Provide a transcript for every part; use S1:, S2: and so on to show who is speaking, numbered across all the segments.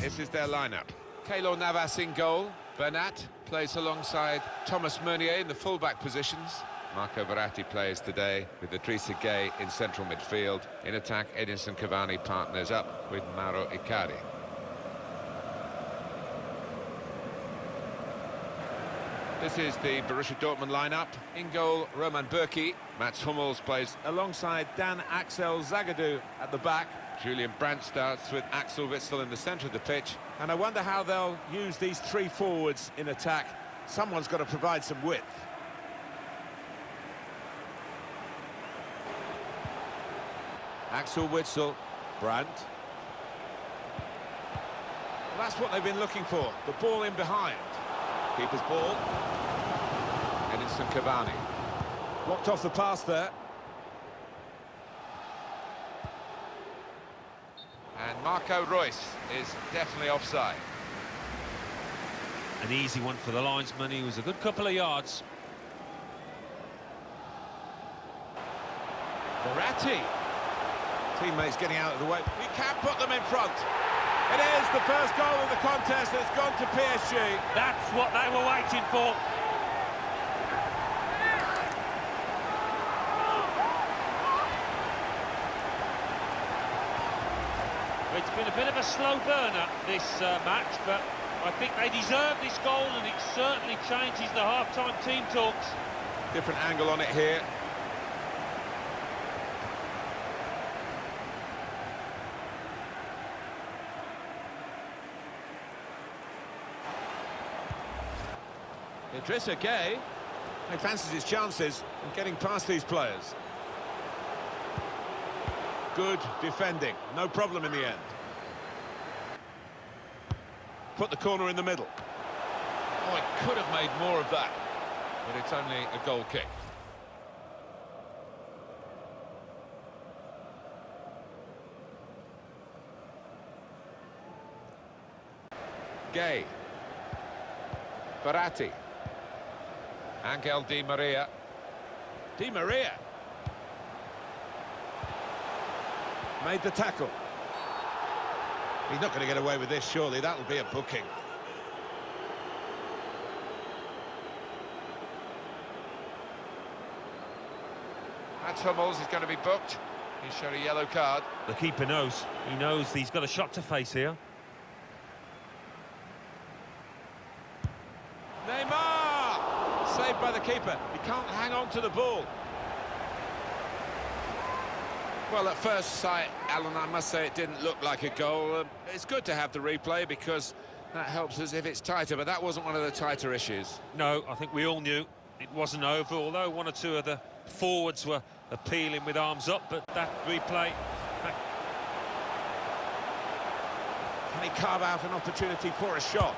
S1: This is their lineup. Keylor Navas in goal. Bernat plays alongside Thomas Meunier in the full-back positions. Marco Verratti plays today with Idrissa Gueye in central midfield. In attack, Edinson Cavani partners up with Mauro Icardi. This is the Borussia Dortmund lineup. In goal, Roman Bürki. Mats Hummels plays alongside Dan Axel Zagadou at the back. Julian Brandt starts with Axel Witsel in the centre of the pitch. And I wonder how they'll use these three forwards in attack. Someone's got to provide some width. Axel Witsel, Brandt. Well, that's what they've been looking for, the ball in behind. Keeper's ball. Edinson Cavani. Blocked off the pass there. And Marco Reus is definitely offside.
S2: An easy one for the linesman. He was a good couple of yards.
S1: Verratti. Teammates getting out of the way. We can put them in front. It is the first goal of the contest that's gone to PSG.
S2: That's what they were waiting for. It's been a bit of a slow burner, this match, but I think they deserve this goal, and it certainly changes the half-time team talks.
S1: Different angle on it here. Idrissa Gueye, he fancies his chances of getting past these players. Good defending, no problem in the end. Put the corner in the middle. Oh, it could have made more of that, but it's only a goal kick. Gueye. Verratti. Angel Di Maria. Di Maria. Made the tackle. He's not going to get away with this, surely. That'll be a booking. Mats Hummels is going to be booked. He's shown a yellow card.
S2: The keeper knows. He knows he's got a shot to face here.
S1: Neymar! Saved by the keeper. He can't hang on to the ball. Well, at first sight, Alan, I must say it didn't look like a goal. It's good to have the replay because that helps us if it's tighter, but that wasn't one of the tighter issues.
S2: No, I think we all knew it wasn't over, although one or two of the forwards were appealing with arms up, but that replay...
S1: Can he carve out an opportunity for a shot?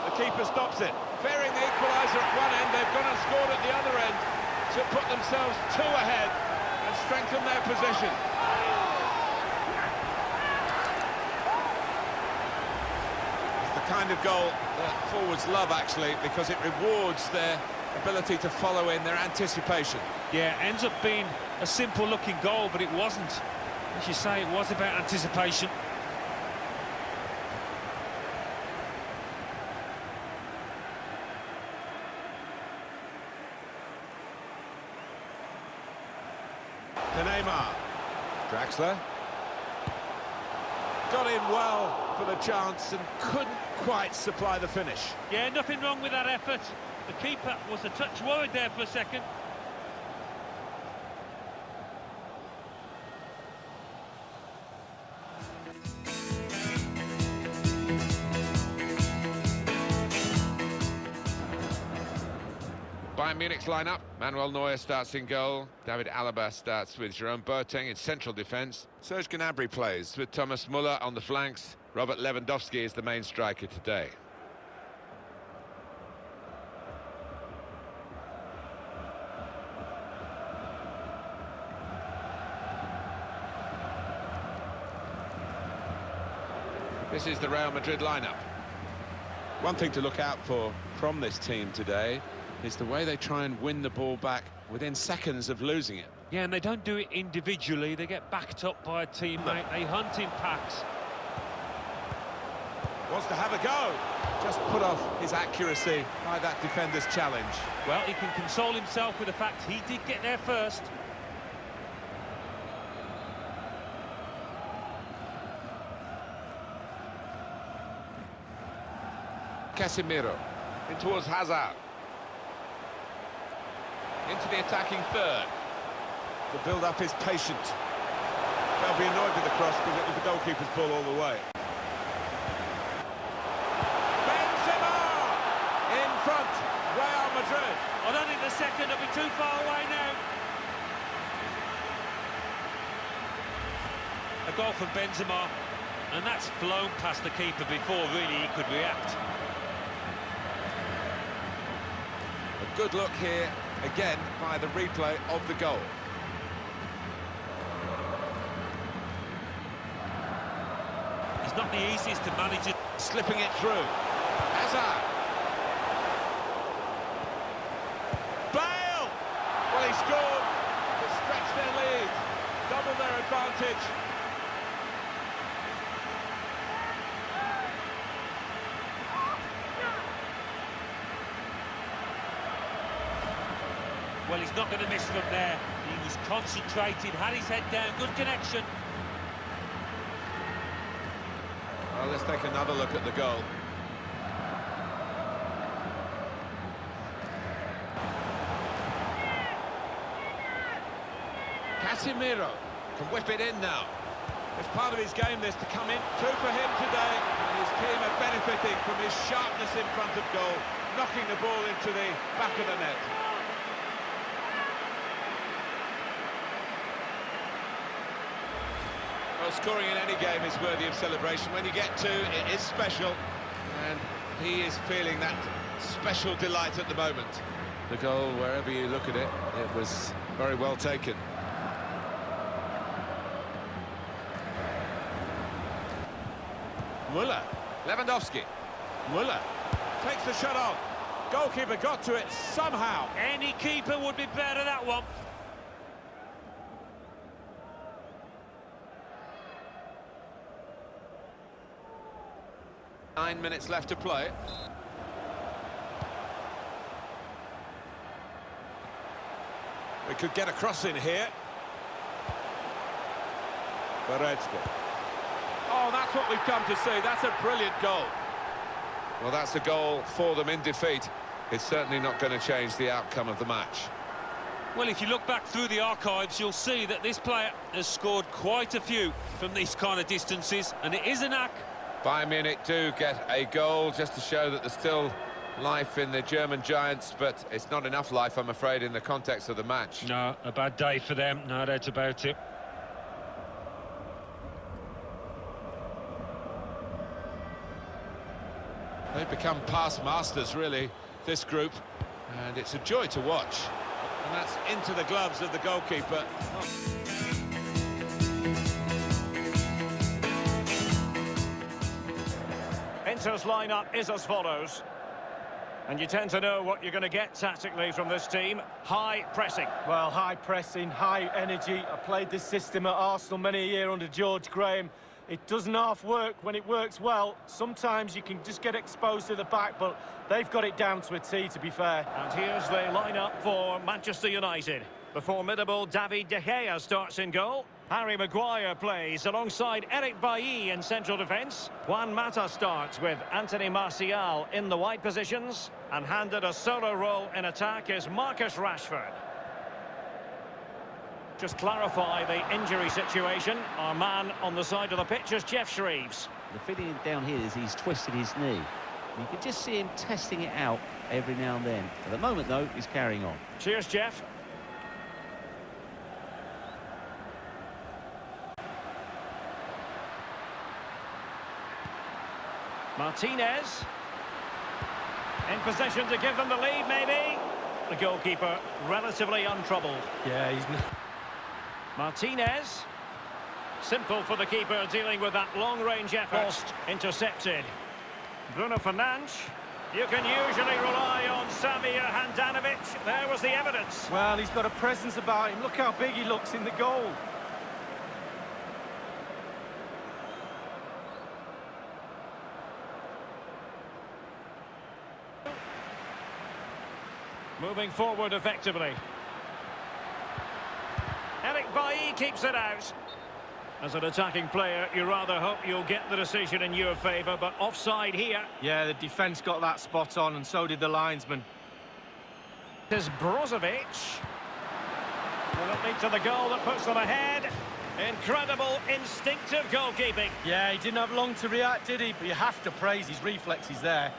S1: The keeper stops it. Fearing the equaliser at one end, they've gone and scored at the other end to put themselves two ahead and strengthen their position. It's the kind of goal that forwards love, actually, because it rewards their ability to follow in, their anticipation.
S2: Yeah, ends up being a simple-looking goal, but it wasn't. As you say, it was about anticipation.
S1: Neymar. Draxler. Got in well for the chance and couldn't quite supply the finish.
S2: Yeah, nothing wrong with that effort. The keeper was a touch worried there for a second.
S1: Bayern Munich's lineup. Manuel Neuer starts in goal. David Alaba starts with Jerome Boateng in central defence. Serge Gnabry plays with Thomas Müller on the flanks. Robert Lewandowski is the main striker today. This is the Real Madrid lineup. One thing to look out for from this team today is the way they try and win the ball back within seconds of losing it.
S2: Yeah, and they don't do it individually. They get backed up by a teammate. They hunt in packs.
S1: Wants to have a go. Just put off his accuracy by that defender's challenge.
S2: Well, he can console himself with the fact he did get there first.
S1: Casemiro in towards Hazard. Into the attacking third. The build-up is patient. They'll be annoyed with the cross because it was the goalkeeper's ball all the way. Benzema! In front, Real Madrid.
S2: I don't think the second will be too far away now. A goal from Benzema, and that's flown past the keeper before really he could react.
S1: A good look here, again, by the replay of the goal.
S2: It's not the easiest to manage it.
S1: Slipping it through. Hazard. Bale! Well, he scored to stretch their lead, double their advantage.
S2: Well, he's not going to miss from there. He was concentrated, had his head down, good connection.
S1: Well, let's take another look at the goal. Casemiro can whip it in now. It's part of his game, this, to come in. Two for him today, and his team are benefiting from his sharpness in front of goal, knocking the ball into the back of the net. Well, scoring in any game is worthy of celebration. When you get two, it is special, and he is feeling that special delight at the moment. The goal, wherever you look at it, it was very well taken. Müller, Lewandowski, Müller takes the shot on. Goalkeeper got to it somehow.
S2: Any keeper would be better at that one.
S1: Nine minutes left to play. We could get a cross in here. Goretzka. Oh, that's what we've come to see. That's a brilliant goal. Well, that's a goal for them in defeat. It's certainly not going to change the outcome of the match.
S2: Well, if you look back through the archives, you'll see that this player has scored quite a few from these kind of distances, and it is a knack.
S1: Bayern Munich do get a goal just to show that there's still life in the German giants, but it's not enough life, I'm afraid, in the context of the match.
S2: No, a bad day for them, no doubt about it.
S1: They've become past masters, really, this group, and it's a joy to watch. And that's into the gloves of the goalkeeper.
S3: Inter's lineup is as follows. And you tend to know what you're going to get tactically from this team. High pressing.
S4: Well, high pressing, high energy. I played this system at Arsenal many a year under George Graham. It doesn't half work when it works well. Sometimes you can just get exposed to the back, but they've got it down to a T, to be fair.
S3: And here's the lineup for Manchester United. The formidable David De Gea starts in goal. Harry Maguire plays alongside Eric Bailly in central defence. Juan Mata starts with Anthony Martial in the wide positions. And handed a solo role in attack is Marcus Rashford. Just clarify the injury situation. Our man on the side of the pitch is Jeff Shreeves.
S5: The feeling down here is he's twisted his knee. You can just see him testing it out every now and then. At the moment, though, he's carrying on.
S3: Cheers, Jeff. Martinez. In possession to give them the lead, maybe. The goalkeeper relatively untroubled.
S4: Yeah, he's...
S3: Martinez. Simple for the keeper dealing with that long-range effort. Post intercepted. Bruno Fernandes. You can usually rely on Samir Handanovic. There was the evidence.
S4: Well, he's got a presence about him. Look how big he looks in the goal.
S3: Moving forward effectively. Eric Bailly keeps it out. As an attacking player, you rather hope you'll get the decision in your favour, but offside here.
S4: Yeah, the defence got that spot on, and so did the linesman.
S3: Is Brozovic. Will it lead to the goal that puts them ahead? Incredible instinctive goalkeeping.
S4: Yeah, he didn't have long to react, did he? But you have to praise his reflexes there.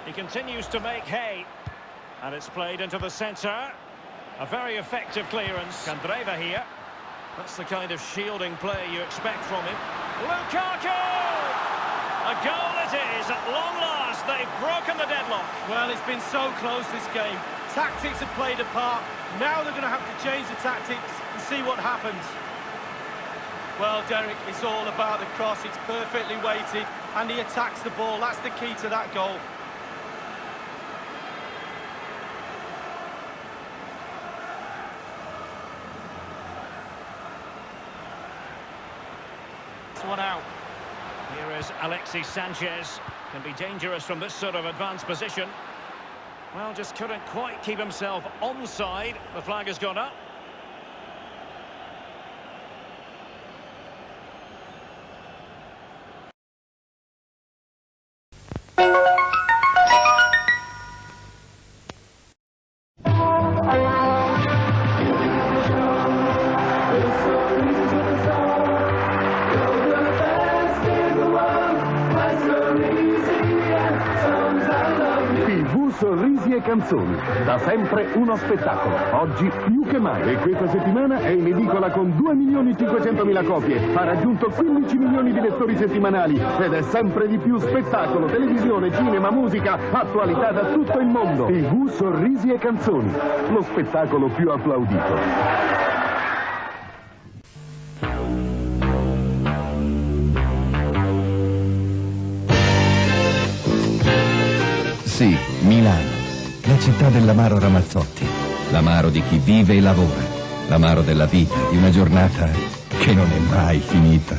S3: He continues to make hay. And it's played into the centre. A very effective clearance. Candreva here. That's the kind of shielding play you expect from him. Lukaku! A goal it is at long last. They've broken the deadlock.
S4: Well, it's been so close this game. Tactics have played a part. Now they're going to have to change the tactics and see what happens. Well, Derek, it's all about the cross. It's perfectly weighted and he attacks the ball. That's the key to that goal. One out.
S3: Here is Alexis Sanchez. Can be dangerous from this sort of advanced position. Well, just couldn't quite keep himself onside. The flag has gone up.
S6: Sorrisi e canzoni, da sempre uno spettacolo, oggi più che mai. E questa settimana è in edicola con 2.500.000 copie, ha raggiunto 15 milioni di lettori settimanali ed è sempre di più spettacolo, televisione, cinema, musica, attualità da tutto il mondo. TV Sorrisi e canzoni, lo spettacolo più applaudito.
S7: Sì, Milano, la città dell'amaro Ramazzotti, l'amaro di chi vive e lavora, l'amaro della vita, di una giornata che non è mai finita.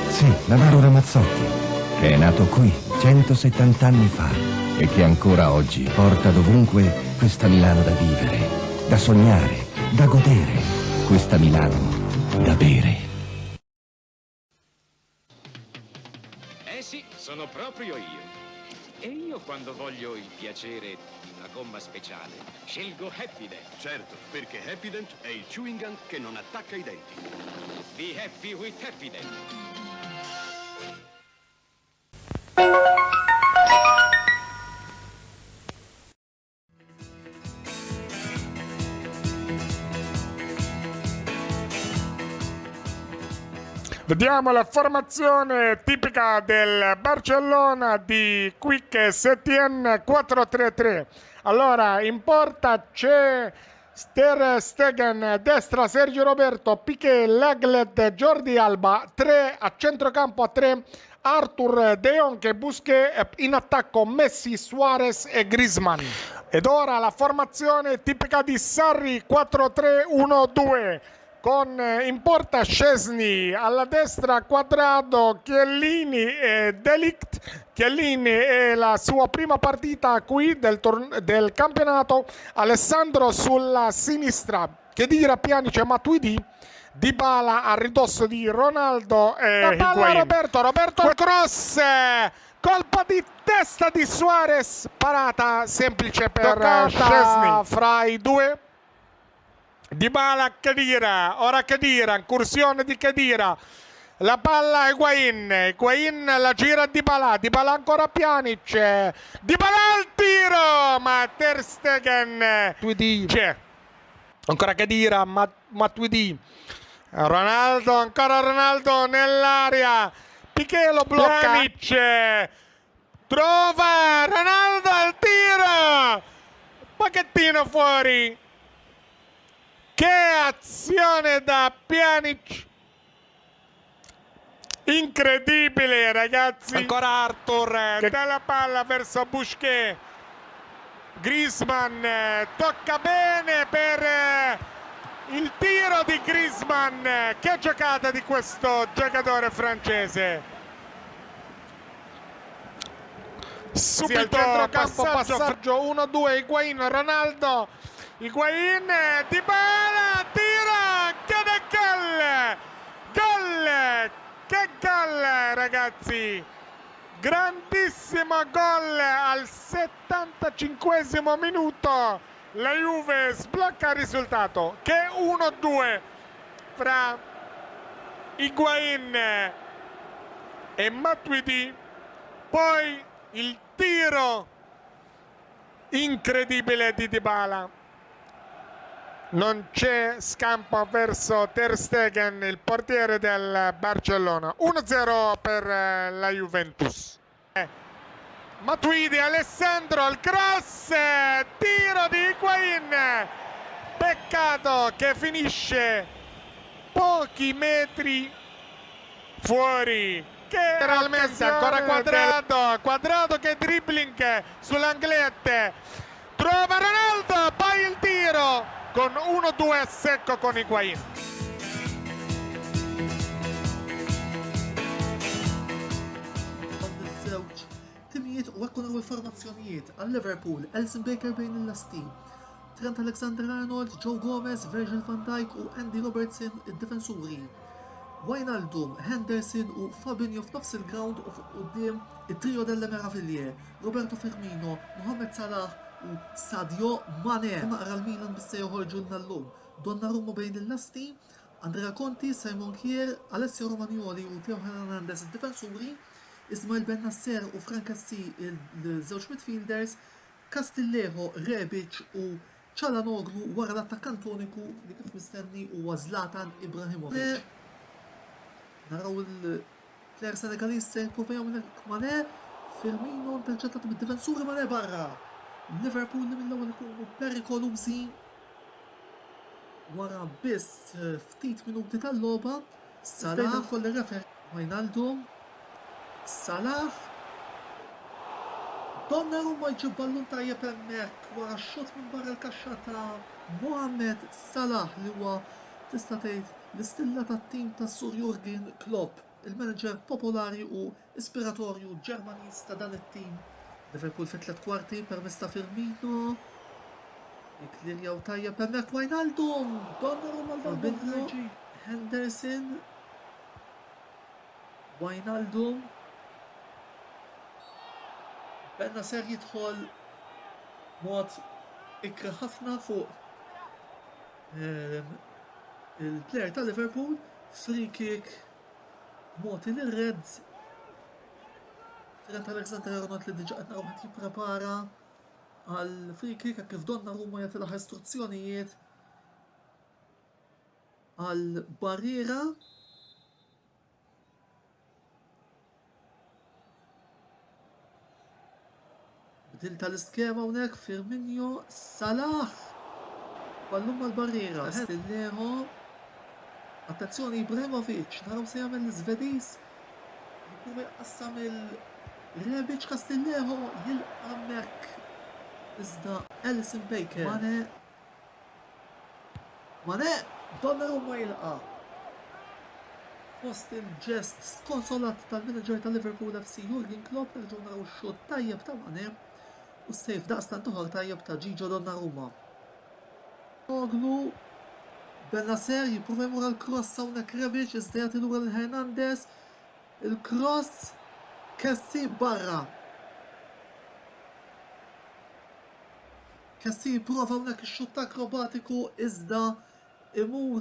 S7: Sì, l'amaro Ramazzotti, che è nato qui 170 anni fa e che ancora oggi porta dovunque questa Milano da vivere, da sognare, da godere, questa Milano da bere.
S8: Eh sì, sono proprio io. E io quando voglio il piacere di una gomma speciale, scelgo Happydent.
S9: Certo, perché Happydent è il chewing gum che non attacca i denti.
S8: Be happy with Happydent.
S10: Vediamo la formazione tipica del Barcellona di Quique Setien 4-3-3. Allora, in porta c'è Ter Stegen, destra Sergio Roberto, Piqué, Lenglet, Jordi Alba, 3 a centrocampo a 3, Arthur, De Jong e Busquets, in attacco Messi, Suarez e Griezmann. Ed ora la formazione tipica di Sarri 4-3-1-2. Con in porta Szczesny, alla destra Quadrado, Chiellini e De Ligt. Chiellini è la sua prima partita qui del campionato. Alessandro sulla sinistra, Khedira, Pjanic e Matuidi. Dybala a ridosso di Ronaldo e la palla Roberto il cross, colpa di testa di Suarez, parata semplice per Szczesny fra i due. Dybala, Khedira, ora Khedira, incursione di Khedira, la palla a Higuain, la gira a Dybala ancora Pjanic, Dybala al tiro, ma Ter Stegen, c'è, ancora Khedira, Matuidi, Ronaldo nell'area, Piqué lo blocca, Pjanic, trova Ronaldo al tiro, pochettino fuori. Che azione da Pjanic! Incredibile, ragazzi! Ancora Arthur, che dà la palla verso Busquets. Griezmann tocca bene per il tiro di Griezmann. Che giocata di questo giocatore francese! Subito passaggio 1-2, Higuain, Ronaldo, Higuain, Dybala, tira, chiede gol, che gol ragazzi, grandissimo gol al 75esimo minuto, la Juve sblocca il risultato che è 1-2 fra Higuain e Matuidi, poi il tiro incredibile di Dybala, non c'è scampo verso Ter Stegen, il portiere del Barcellona. 1-0 per la Juventus. Matuidi, Alessandro al cross, tiro di Higuain, peccato che finisce pochi metri fuori. Che realmente ancora Quadrado che dribbling sull'Anglette, trova Ronaldo, poi il tiro con 1-2 a secco con Higuain.
S11: Żewġ timijiet u hekk naraw il-formazzjonijiet għal Liverpool, Alisson Becker bejn il-lastin, Trent Alexander-Arnold, Joe Gomez, Virgil van Dijk u Andy Robertson id-difensuri. Wijnaldum, Henderson u Fabinho f'nofs il-ground u quddiem it-trio delle Meraviglie, Roberto Firmino, Mohamed Salah u Sadio Mane. Naqra l-Milan bissa joħorġu l-nallum. Donnarumma bejn il-lasti, Andrea Conti, Simon Kier, Alessio Romagnoli u Theo Hernandez id-difensuri, Ismail Ben-Nasser u Frank Cassi il-żewġ midfielders, Castillejo, Rebic u Çalhanoğlu wara l-attakkant uniku li kif mistenni huwa Zlatan Ibrahimovic. Naraw il-player Senegalese jipprovaw minnek Mane, Firmino interċettat mid-difensuri Mane barra. Liverpool li mill-ewwel ikunu perikolużi wara biss ftit minuti tal-logħba. Salah kolli refer Wijnaldum, Salah, Donnarumma jġib ballun tajjeb hemmhekk wara x-xogħol minn barra l-kaxxa ta' Mohamed Salah li huwa tista' tgħid l-istilla tat-tim ta' Sur Jurgen Klopp, il-manager popolari u ispiratorju Ġermaniż ta' dan it-tim. Liverpool fi 3 kwarti permezz ta' Firmino, jiklirjaw tajjeb hemmhekk Wijnaldum, Donnarumma Fabinho, Henderson, Wijnaldum, Ben-Nasser jidħol mod ikra ħafna fuq il-player ta' Liverpool, free kick moti l-Reds, Trent Alexander-Arnold li diġa qed naraw qed jipprepara għal free kick kif Donnarumma jagħti l-aħħar istruzzjonijiet għal barriera. Bdil tal-iskema hawnhekk Firmino, Salah, ballum mal-barriera, Castillejo, attenzjoni Ibrahimovic, naraw se jagħmel l-Żvediż, jipprova jqassam il-Rebic, Castillejo jilqa' hemmhekk iżda Alisson Becker. Mane, Donnarumma jilqa' fost il-ġest skonsolat tal-manager tal-Liverpool FC Jurgen Klopp, nerġgħu naraw x-xogħol tajjeb ta' Mane u s-sejf daqstant oħra tajjeb ta' Gigio Donnarumma. Oglu, Ben-Nasser jipprova jmur għal-cross hawnhekk Rebic, iżda jagħti lura lil Hernandez, il-cross Cassi barra. Cassi jipprova hawnhekk ix-xut akrobatiku iżda imur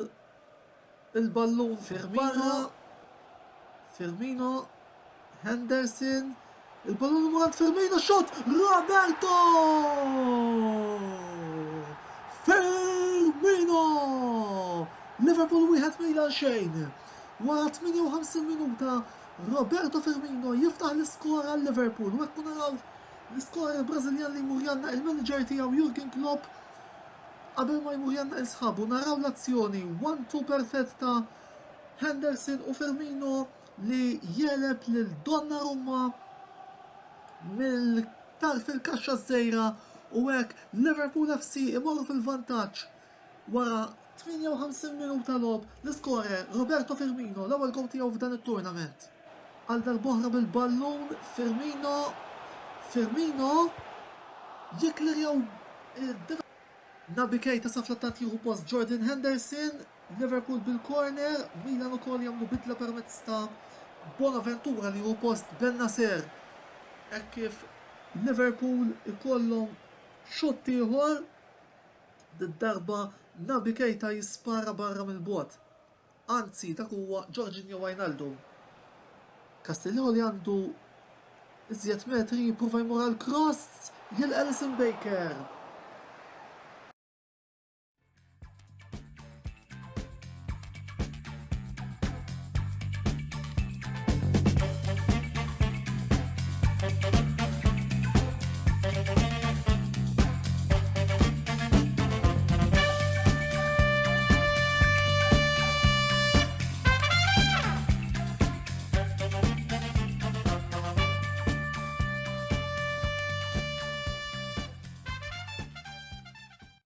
S11: il-ballun barra. Firmino, Henderson, il-ballun imur għand Firmino, xut Roberto! Firmino! Liverpool 1 Milan xejn. Wara 58 minuta, Roberto Firmino jiftaħ l-iskora għal Liverpool. U hekk naraw l-iskora il-Brażiljan li jmur janna il-manager tiegħu Jurgen Klopp qabel ma jmur janna il-sħabu. Naraw l-azzjoni 1-2 perfett ta' Henderson u Firmino li jeleb lil Donnarumma mill-tarf il-kaxxa żgħira u hekk Liverpool FC imorru fil-vantaġġ wara 58 minuta logħob. L-iskorer Roberto Firmino l-ewwel gol tiegħu f'dan it-turnament. Għal darb'oħra bil-ballun Firmino Firmino jiklerjaw Naby Keita sa fl-attant jieħu post Jordan Henderson, Liverpool bil-corner, Milan ukoll jagħmlu bidla permezz ta' Bonaventura li jieħu post Ben Nasser. Hekk kif Liverpool ikollhom xott ieħor, d-darba Naby Keita jispara barra mill-bot. Anzi, dak huwa Jorginho Wijnaldum. Castello li għandu iżjed metri jipprova jmur għal cross jil Alisson Becker.